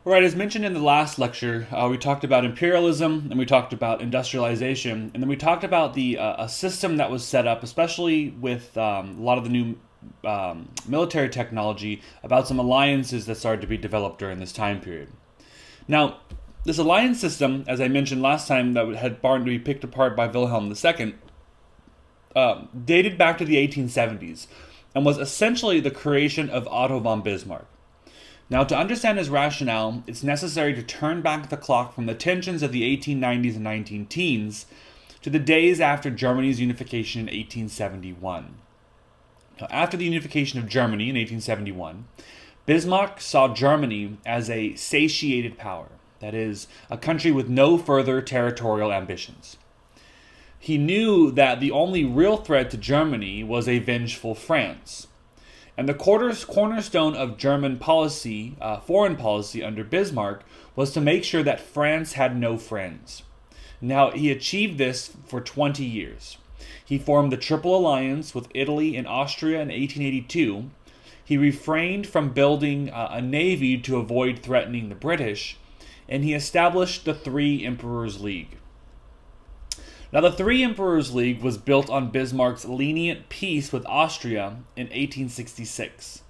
All right, as mentioned in the last lecture, we talked about imperialism and we talked about industrialization, and then we talked about the a system that was set up, especially with a lot of the new military technology, about some alliances that started to be developed during this time period. Now, this alliance system, as I mentioned last time, that had barred to be picked apart by Wilhelm II, dated back to the 1870s and was essentially the creation of Otto von Bismarck. Now, to understand his rationale, it's necessary to turn back the clock from the tensions of the 1890s and 19 teens to the days after Germany's unification in 1871. Now, after the unification of Germany in 1871, Bismarck saw Germany as a satiated power, that is, a country with no further territorial ambitions. He knew that the only real threat to Germany was a vengeful France. And the cornerstone of German policy, foreign policy under Bismarck, was to make sure that France had no friends. Now, he achieved this for 20 years. He formed the Triple Alliance with Italy and Austria in 1882. He refrained from building a navy to avoid threatening the British, and he established the Three Emperors League. Now, the Three Emperors League was built on Bismarck's lenient peace with Austria in 1866.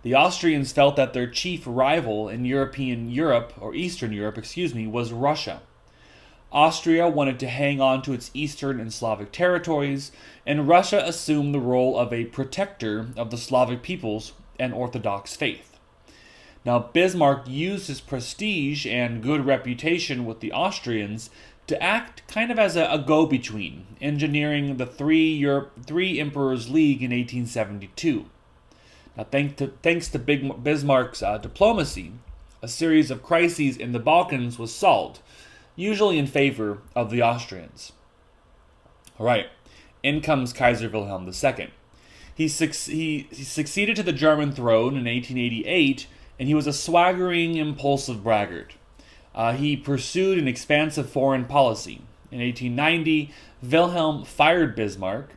The Austrians felt that their chief rival in Eastern Europe, was Russia. Austria wanted to hang on to its eastern and Slavic territories, and Russia assumed the role of a protector of the Slavic peoples and Orthodox faith. Now, Bismarck used his prestige and good reputation with the Austrians to act kind of as a go-between, engineering the Three Emperors League in 1872. Now, thanks to Bismarck's diplomacy, a series of crises in the Balkans was solved, usually in favor of the Austrians. All right, in comes Kaiser Wilhelm II. He succeeded to the German throne in 1888, and he was a swaggering, impulsive braggart. He pursued an expansive foreign policy. In 1890, Wilhelm fired Bismarck.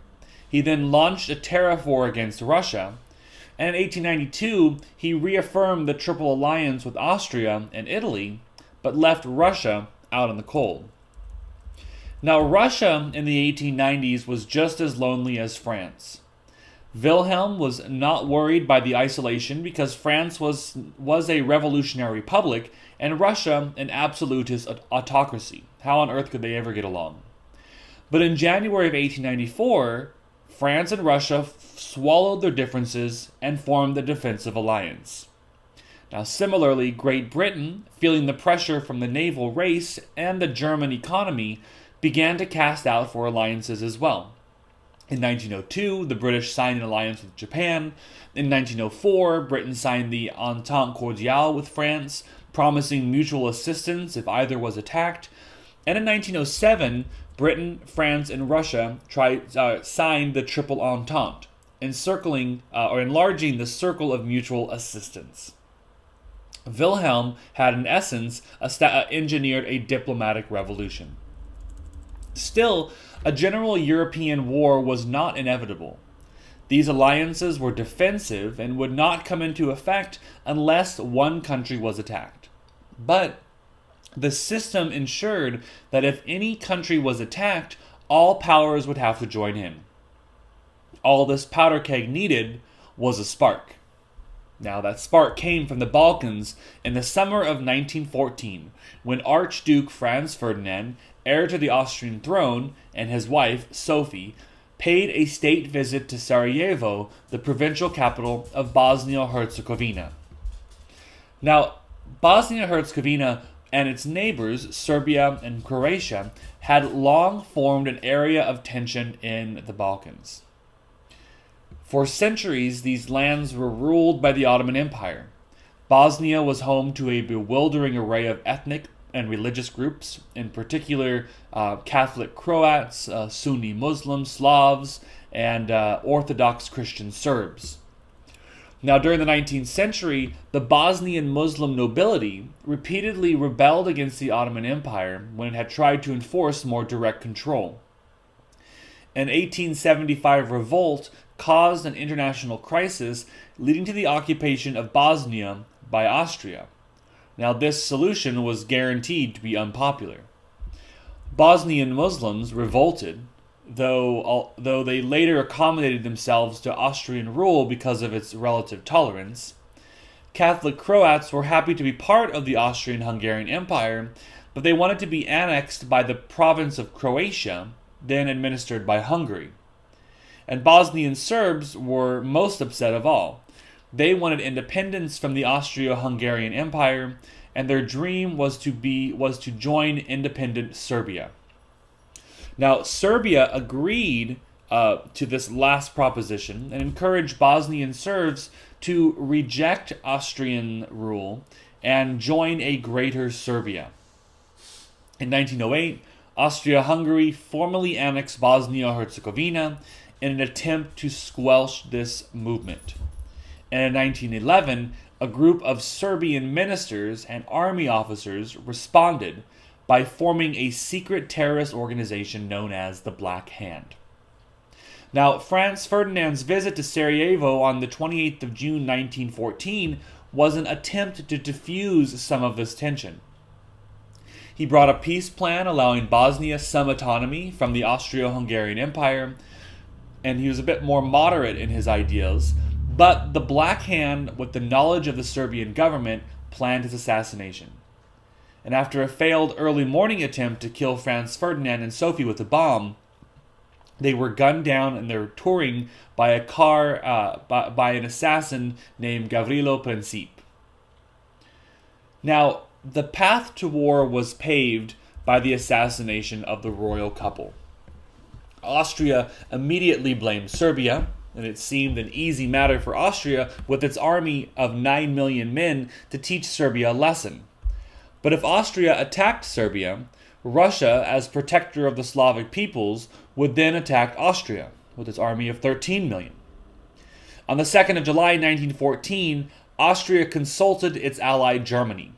He then launched a tariff war against Russia. And in 1892, he reaffirmed the Triple Alliance with Austria and Italy, but left Russia out in the cold. Now, Russia in the 1890s was just as lonely as France. Wilhelm was not worried by the isolation because France was a revolutionary republic and Russia an absolutist autocracy. How on earth could they ever get along? But in January of 1894, France and Russia swallowed their differences and formed the Defensive Alliance. Now, similarly, Great Britain, feeling the pressure from the naval race and the German economy, began to cast out for alliances as well. In 1902, the British signed an alliance with Japan. In 1904, Britain signed the Entente Cordiale with France, promising mutual assistance if either was attacked. And in 1907, Britain, France, and Russia signed the Triple Entente, enlarging the circle of mutual assistance. Wilhelm had, in essence, engineered a diplomatic revolution. Still, a general European war was not inevitable. These alliances were defensive and would not come into effect unless one country was attacked. But the system ensured that if any country was attacked, all powers would have to join in. All this powder keg needed was a spark. Now, that spark came from the Balkans in the summer of 1914, when Archduke Franz Ferdinand, heir to the Austrian throne, and his wife, Sophie, paid a state visit to Sarajevo, the provincial capital of Bosnia-Herzegovina. Now, Bosnia-Herzegovina and its neighbors, Serbia and Croatia, had long formed an area of tension in the Balkans. For centuries, these lands were ruled by the Ottoman Empire. Bosnia was home to a bewildering array of ethnic and religious groups, in particular Catholic Croats, Sunni Muslims, Slavs, and Orthodox Christian Serbs. Now, during the 19th century, the Bosnian Muslim nobility repeatedly rebelled against the Ottoman Empire when it had tried to enforce more direct control. An 1875 revolt caused an international crisis, leading to the occupation of Bosnia by Austria. Now, this solution was guaranteed to be unpopular. Bosnian Muslims revolted, though they later accommodated themselves to Austrian rule because of its relative tolerance. Catholic Croats were happy to be part of the Austrian-Hungarian Empire, but they wanted to be annexed by the province of Croatia, then administered by Hungary. And Bosnian Serbs were most upset of all. They wanted independence from the Austro-Hungarian Empire, and their dream was to join independent Serbia. Now, Serbia agreed to this last proposition and encouraged Bosnian Serbs to reject Austrian rule and join a greater Serbia. In 1908, Austria-Hungary formally annexed Bosnia-Herzegovina in an attempt to squelch this movement. And in 1911, a group of Serbian ministers and army officers responded by forming a secret terrorist organization known as the Black Hand. Now, Franz Ferdinand's visit to Sarajevo on the 28th of June 1914 was an attempt to diffuse some of this tension. He brought a peace plan allowing Bosnia some autonomy from the Austro-Hungarian Empire, and he was a bit more moderate in his ideas, but the Black Hand, with the knowledge of the Serbian government, planned his assassination. And after a failed early morning attempt to kill Franz Ferdinand and Sophie with a bomb, they were gunned down in their touring by a car by an assassin named Gavrilo Princip. Now, the path to war was paved by the assassination of the royal couple. Austria immediately blamed Serbia, and it seemed an easy matter for Austria, with its army of 9 million men, to teach Serbia a lesson. But if Austria attacked Serbia, Russia, as protector of the Slavic peoples, would then attack Austria, with its army of 13 million. On the 2nd of July 1914, Austria consulted its ally Germany.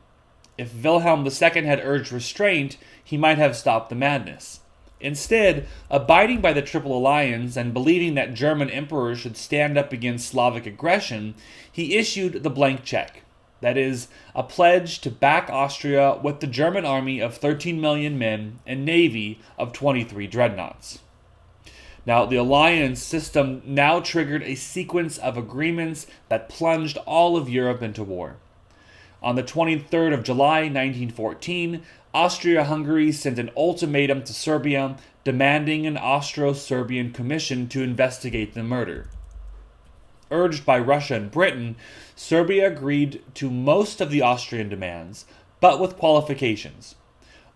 If Wilhelm II had urged restraint, he might have stopped the madness. Instead, abiding by the Triple Alliance and believing that German emperors should stand up against Slavic aggression, he issued the blank check. That is, a pledge to back Austria with the German army of 13 million men and navy of 23 dreadnoughts. Now, the alliance system now triggered a sequence of agreements that plunged all of Europe into war. On the 23rd of July 1914, Austria-Hungary sent an ultimatum to Serbia demanding an Austro-Serbian commission to investigate the murder. Urged by Russia and Britain, Serbia agreed to most of the Austrian demands, but with qualifications.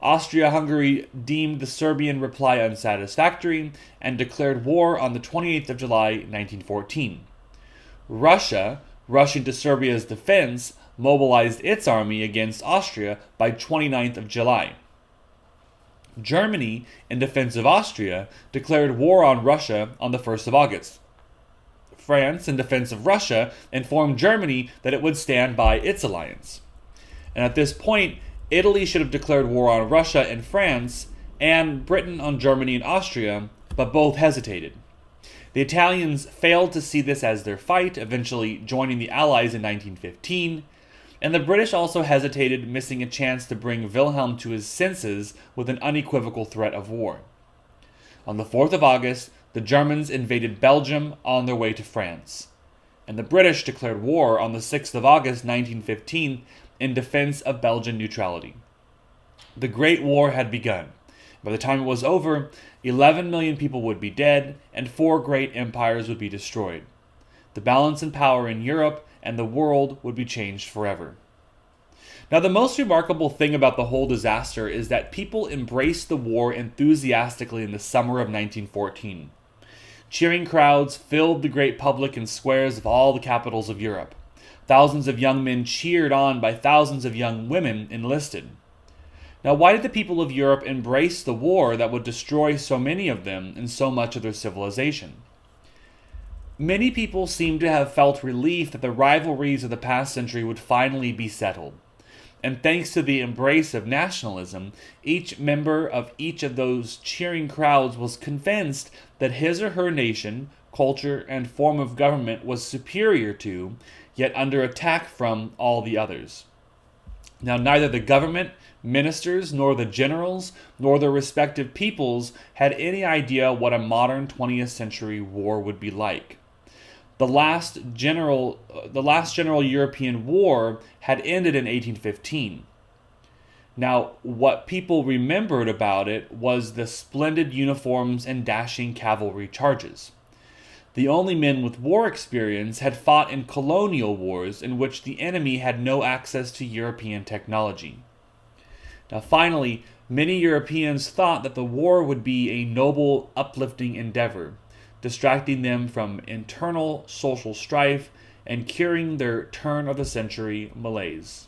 Austria-Hungary deemed the Serbian reply unsatisfactory and declared war on the 28th of July 1914. Russia, rushing to Serbia's defense, mobilized its army against Austria by 29th of July. Germany, in defense of Austria, declared war on Russia on the 1st of August. France, in defense of Russia, informed Germany that it would stand by its alliance. And at this point, Italy should have declared war on Russia and France, and Britain on Germany and Austria, but both hesitated. The Italians failed to see this as their fight, eventually joining the Allies in 1915, and the British also hesitated, missing a chance to bring Wilhelm to his senses with an unequivocal threat of war. On the 4th of August, the Germans invaded Belgium on their way to France, and the British declared war on the 6th of August 1915 in defense of Belgian neutrality. The Great War had begun. By the time it was over, 11 million people would be dead, and 4 great empires would be destroyed. The balance in power in Europe and the world would be changed forever. Now, the most remarkable thing about the whole disaster is that people embraced the war enthusiastically in the summer of 1914. Cheering crowds filled the great public and squares of all the capitals of Europe. Thousands of young men cheered on by thousands of young women enlisted. Now, why did the people of Europe embrace the war that would destroy so many of them and so much of their civilization? Many people seem to have felt relief that the rivalries of the past century would finally be settled. And thanks to the embrace of nationalism, each member of each of those cheering crowds was convinced that his or her nation, culture, and form of government was superior to, yet under attack from, all the others. Now, neither the government, ministers, nor the generals, nor their respective peoples had any idea what a modern 20th century war would be like. The last general European war had ended in 1815. Now, what people remembered about it was the splendid uniforms and dashing cavalry charges. The only men with war experience had fought in colonial wars in which the enemy had no access to European technology. Now, finally, many Europeans thought that the war would be a noble, uplifting endeavor, distracting them from internal social strife and curing their turn of the century malaise.